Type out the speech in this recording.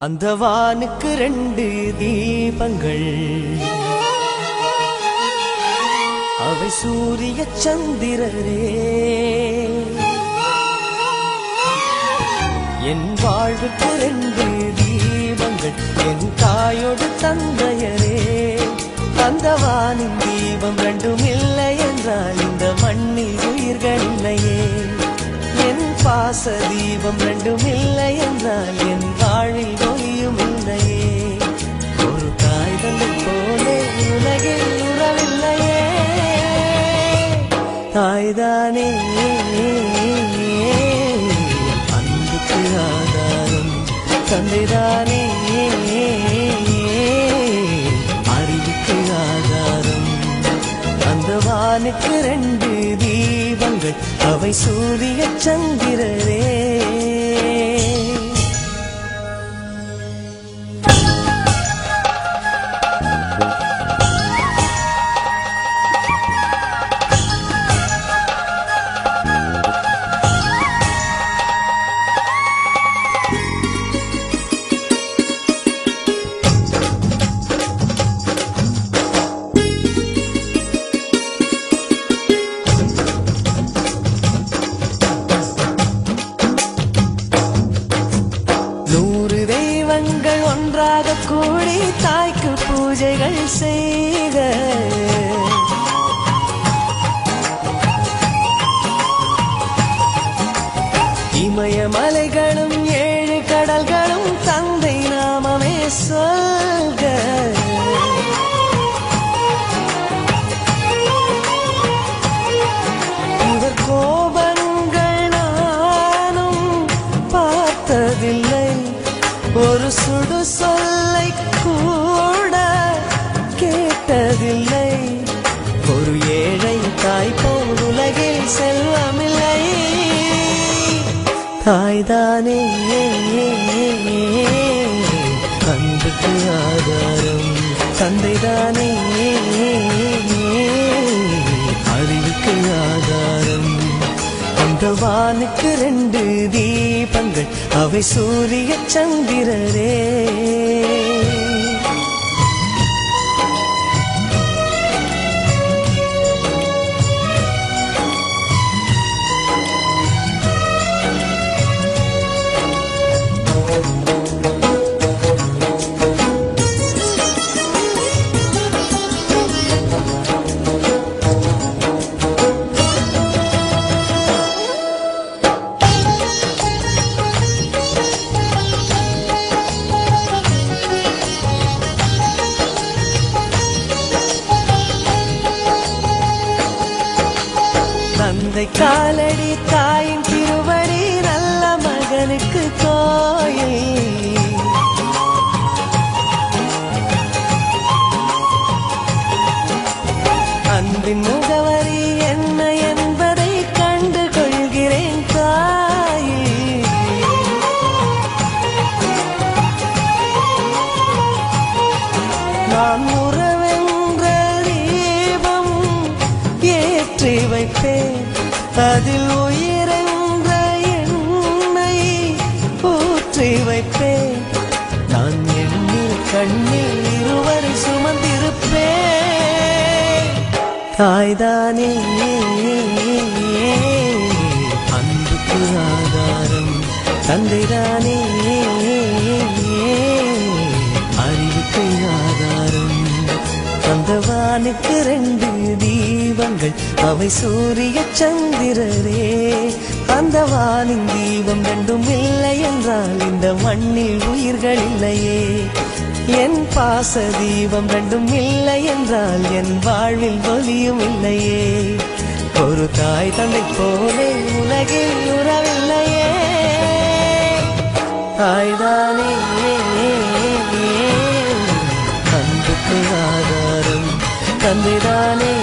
அந்த வானுக்கு 2 தீபங்கள், அவை சூரிய சந்திரரே. என் வாழ்வுக்கு 2 தீபங்கள், என் தாயோடு தந்தையரே. அந்த வானின் தீபம் 2ம் இல்லை என்றால் இந்த மண்ணில் உயிர்கள் இல்லையே. என் பாச தீபம் 2ம் இல்லை என்றால் என் வாழில் ஒளியும் இல்லையே. ஒரு தாய் தந்தை போலே உலகில் உறவில்லையே. தாய்தானே அன்புக்கு ஆதாரம். தந்தைதானே அறிவுக்கு ஆதாரம். அந்த வானுக்கு 2 தீபங்கள் அவை சூரிய சந்திரரே. ஒன்றாக கூடி தாய்க்கு பூஜைகள் செய்க. இமயமலைகளும் 7 கடல்களும் தந்தை நாமமே சொல்க. இவர் கோபங்கள் நானும் பார்த்ததில்லை, ஒரு சுடு சொல்லை கூட கேட்டதில்லை. ஒரு ஏழை தாய் போல் உலகில் செல்வமில்லை. தாய்தானே அன்புக்கு ஆதாரம். தந்தைதானே அறிவுக்கு ஆதாரம். அந்த வானுக்கு 2 தீபங்கள் அவை சூரிய சந்திரரே. தந்தை காலடி தாயின் திருவடி நல்ல மகனுக்கு கோயில். அன்பின் முகவரி என்ன என்பதை கண்டு கொள்கிறேன் தாயே. நான் உறவென்ற தீபம் ஏற்றி வைப்பேன், அதில் உயிரென்ற எண்ணெய் ஊற்றி வைப்பேன். நான் எண்ணில் கண்ணில் இருவரை சுமந்திருப்பேன். தாய்தானே அன்புக்கு ஆதாரம். தந்தைதானே அறிவுக்கு ஆதாரம். அந்த வானுக்கு 2 தீபங்கள் அவை சூரிய சந்திரரே. அந்த வானின் தீபம் 2ம் இல்லை என்றால் இந்த மண்ணில் உயிர்கள் இல்லையே. என் பாச தீபம் 2ம் இல்லை என்றால் என் வாழ்வில் ஒளியும் இல்லையே. ஒரு தாய் தந்தை போலே உலகில் உறவில்லையே. தாய்தானே அன்புக்கு ஆதாரம். தந்தைதானே